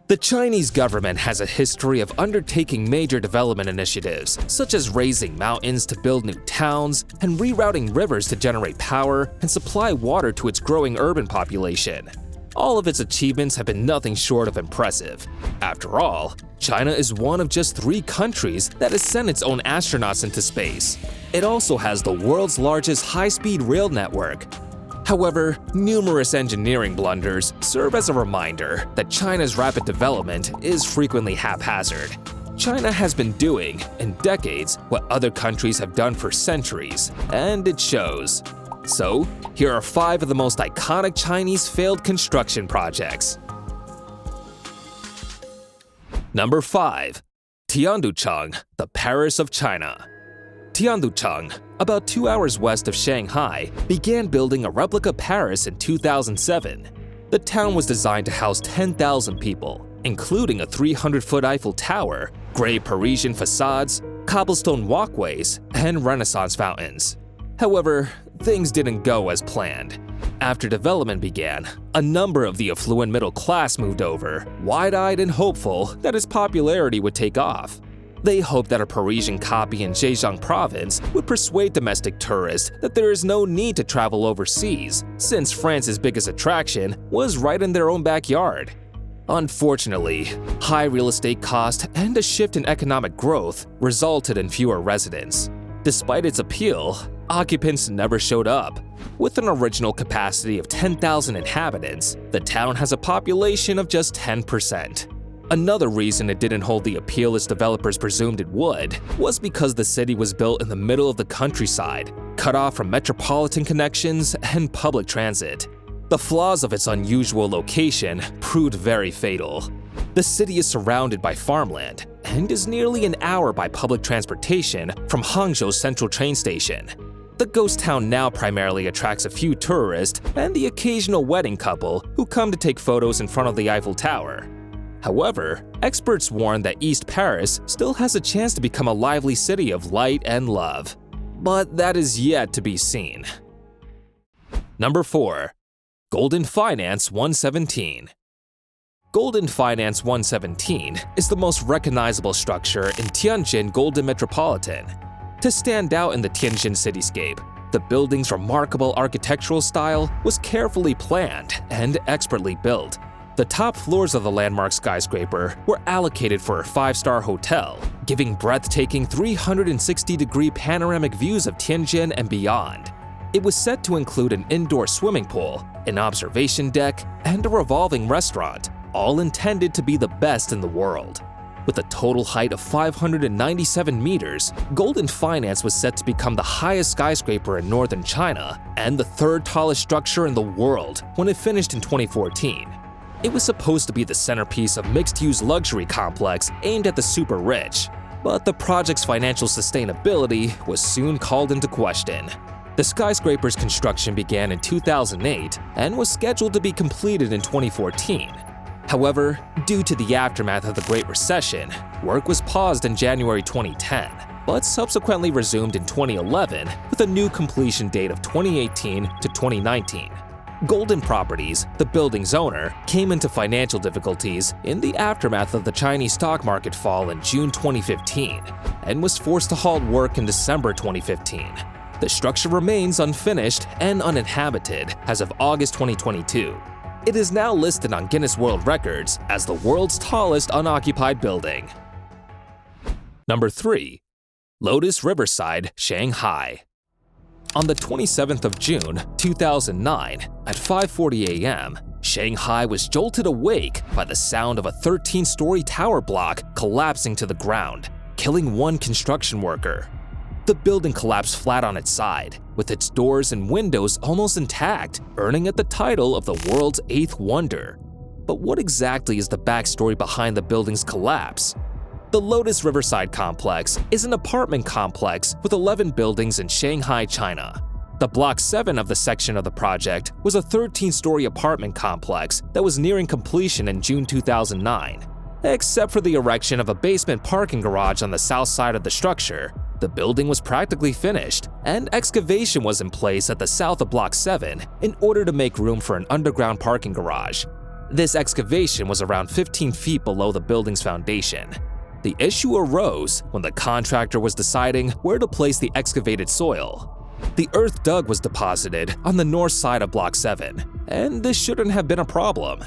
The Chinese government has a history of undertaking major development initiatives, such as raising mountains to build new towns and rerouting rivers to generate power and supply water to its growing urban population. All of its achievements have been nothing short of impressive. After all, China is one of just 3 countries that has sent its own astronauts into space. It also has the world's largest high-speed rail network. However, numerous engineering blunders serve as a reminder that China's rapid development is frequently haphazard. China has been doing, in decades, what other countries have done for centuries, and it shows. So, here are 5 of the most iconic Chinese failed construction projects. Number 5. Tiandu Chang, the Paris of China. Tiandu Chang, about 2 hours west of Shanghai, began building a replica Paris in 2007. The town was designed to house 10,000 people, including a 300-foot Eiffel Tower, gray Parisian facades, cobblestone walkways, and Renaissance fountains. However, things didn't go as planned. After development began, a number of the affluent middle class moved over, wide-eyed and hopeful that its popularity would take off. They hoped that a Parisian copy in Zhejiang province would persuade domestic tourists that there is no need to travel overseas, since France's biggest attraction was right in their own backyard. Unfortunately, high real estate costs and a shift in economic growth resulted in fewer residents. Despite its appeal, occupants never showed up. With an original capacity of 10,000 inhabitants, the town has a population of just 10%. Another reason it didn't hold the appeal its developers presumed it would was because the city was built in the middle of the countryside, cut off from metropolitan connections and public transit. The flaws of its unusual location proved very fatal. The city is surrounded by farmland and is nearly an hour by public transportation from Hangzhou's central train station. The ghost town now primarily attracts a few tourists and the occasional wedding couple who come to take photos in front of the Eiffel Tower. However, experts warn that East Paris still has a chance to become a lively city of light and love. But that is yet to be seen. Number 4. Golden Finance 117. Golden Finance 117 is the most recognizable structure in Tianjin Golden Metropolitan. To stand out in the Tianjin cityscape, the building's remarkable architectural style was carefully planned and expertly built. The top floors of the landmark skyscraper were allocated for a 5-star hotel, giving breathtaking 360-degree panoramic views of Tianjin and beyond. It was set to include an indoor swimming pool, an observation deck, and a revolving restaurant, all intended to be the best in the world. With a total height of 597 meters, Golden Finance was set to become the highest skyscraper in northern China and the 3rd tallest structure in the world when it finished in 2014. It was supposed to be the centerpiece of mixed-use luxury complex aimed at the super rich, but the project's financial sustainability was soon called into question. The skyscraper's construction began in 2008 and was scheduled to be completed in 2014. However, due to the aftermath of the Great Recession, work was paused in January 2010, but subsequently resumed in 2011 with a new completion date of 2018 to 2019. Golden Properties, the building's owner, came into financial difficulties in the aftermath of the Chinese stock market fall in June 2015 and was forced to halt work in December 2015. The structure remains unfinished and uninhabited as of August 2022. It is now listed on Guinness World Records as the world's tallest unoccupied building. Number 3. Lotus Riverside, Shanghai. On the 27th of June, 2009, at 5:40 a.m., Shanghai was jolted awake by the sound of a 13-story tower block collapsing to the ground, killing 1 construction worker. The building collapsed flat on its side, with its doors and windows almost intact, earning it the title of the world's 8th wonder. But what exactly is the backstory behind the building's collapse? The Lotus Riverside complex is an apartment complex with 11 buildings in Shanghai, China. The Block 7 of the section of the project was a 13-story apartment complex that was nearing completion in June 2009. Except for the erection of a basement parking garage on the south side of the structure, the building was practically finished, and excavation was in place at the south of Block 7 in order to make room for an underground parking garage. This excavation was around 15 feet below the building's foundation. The issue arose when the contractor was deciding where to place the excavated soil. The earth dug was deposited on the north side of Block 7, and this shouldn't have been a problem.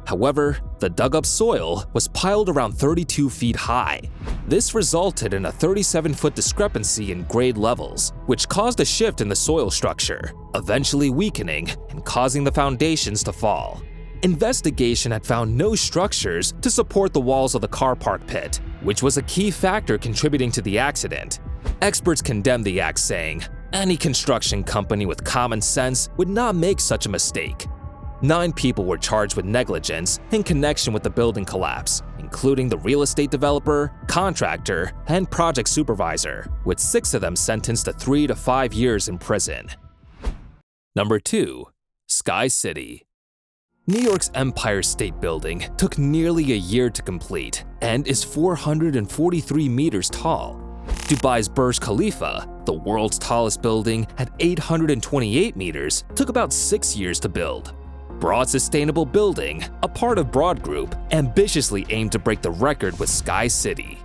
However, the dug-up soil was piled around 32 feet high. This resulted in a 37-foot discrepancy in grade levels, which caused a shift in the soil structure, eventually weakening and causing the foundations to fall. Investigation had found no structures to support the walls of the car park pit, which was a key factor contributing to the accident. Experts condemned the act, saying, "Any construction company with common sense would not make such a mistake." 9 people were charged with negligence in connection with the building collapse, including the real estate developer, contractor, and project supervisor, with 6 of them sentenced to 3 to 5 years in prison. Number 2. Sky City. New York's Empire State Building took nearly a year to complete and is 443 meters tall. Dubai's Burj Khalifa, the world's tallest building at 828 meters, took about 6 years to build. Broad Sustainable Building, a part of Broad Group, ambitiously aimed to break the record with Sky City.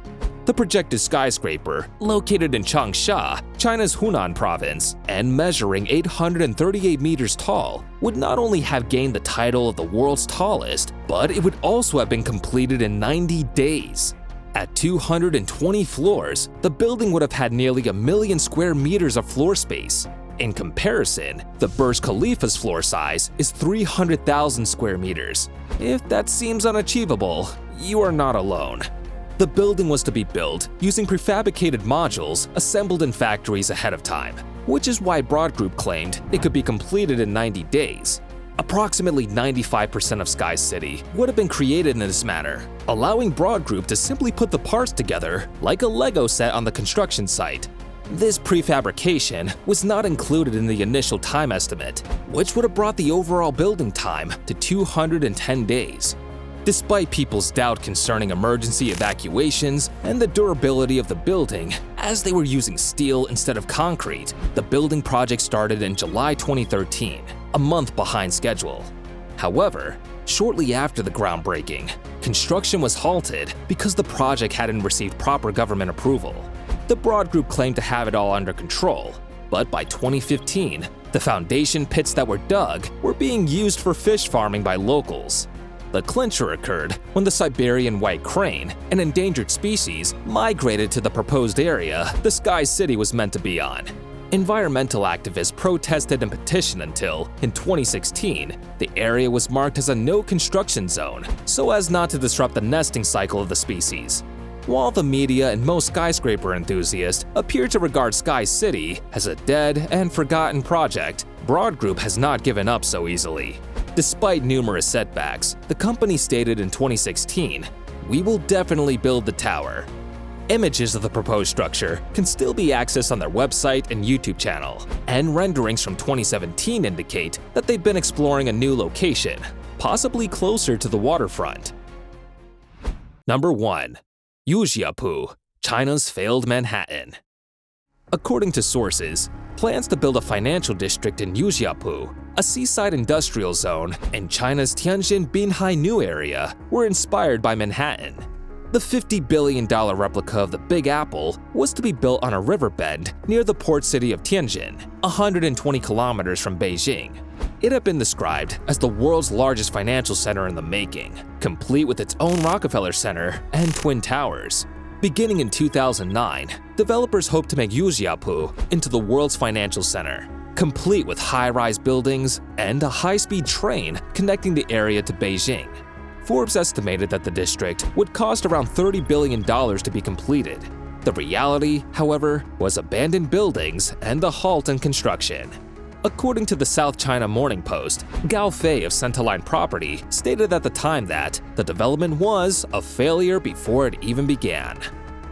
The projected skyscraper, located in Changsha, China's Hunan province, and measuring 838 meters tall, would not only have gained the title of the world's tallest, but it would also have been completed in 90 days. At 220 floors, the building would have had nearly 1 million square meters of floor space. In comparison, the Burj Khalifa's floor size is 300,000 square meters. If that seems unachievable, you are not alone. The building was to be built using prefabricated modules assembled in factories ahead of time, which is why Broad Group claimed it could be completed in 90 days. Approximately 95% of Sky City would have been created in this manner, allowing Broad Group to simply put the parts together like a Lego set on the construction site. This prefabrication was not included in the initial time estimate, which would have brought the overall building time to 210 days. Despite people's doubt concerning emergency evacuations and the durability of the building, as they were using steel instead of concrete, the building project started in July 2013, a month behind schedule. However, shortly after the groundbreaking, construction was halted because the project hadn't received proper government approval. The Broad Group claimed to have it all under control, but by 2015, the foundation pits that were dug were being used for fish farming by locals. The clincher occurred when the Siberian white crane, an endangered species, migrated to the proposed area the Sky City was meant to be on. Environmental activists protested and petitioned until, in 2016, the area was marked as a no-construction zone so as not to disrupt the nesting cycle of the species. While the media and most skyscraper enthusiasts appear to regard Sky City as a dead and forgotten project, Broad Group has not given up so easily. Despite numerous setbacks, the company stated in 2016, "We will definitely build the tower." Images of the proposed structure can still be accessed on their website and YouTube channel, and renderings from 2017 indicate that they've been exploring a new location, possibly closer to the waterfront. Number 1. Yuzhiapu, China's failed Manhattan. According to sources, plans to build a financial district in Yuzhiapu, a seaside industrial zone in China's Tianjin-Binhai area, were inspired by Manhattan. The $50 billion replica of the Big Apple was to be built on a riverbed near the port city of Tianjin, 120 kilometers from Beijing. It had been described as the world's largest financial center in the making, complete with its own Rockefeller Center and Twin Towers. Beginning in 2009, developers hoped to make Yuzhiapu into the world's financial center, complete with high-rise buildings and a high-speed train connecting the area to Beijing. Forbes estimated that the district would cost around $30 billion to be completed. The reality, however, was abandoned buildings and a halt in construction. According to the South China Morning Post, Gao Fei of Centerline Property stated at the time that the development was a failure before it even began.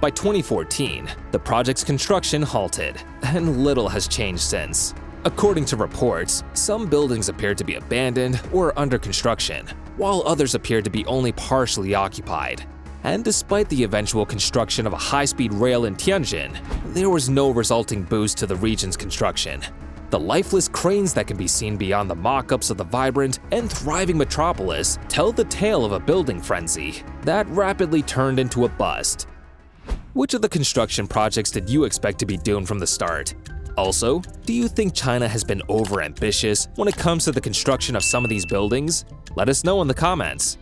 By 2014, the project's construction halted, and little has changed since. According to reports, some buildings appear to be abandoned or under construction, while others appear to be only partially occupied. And despite the eventual construction of a high-speed rail in Tianjin, there was no resulting boost to the region's construction. The lifeless cranes that can be seen beyond the mock-ups of the vibrant and thriving metropolis tell the tale of a building frenzy that rapidly turned into a bust. Which of the construction projects did you expect to be doomed from the start? Also, do you think China has been overambitious when it comes to the construction of some of these buildings? Let us know in the comments.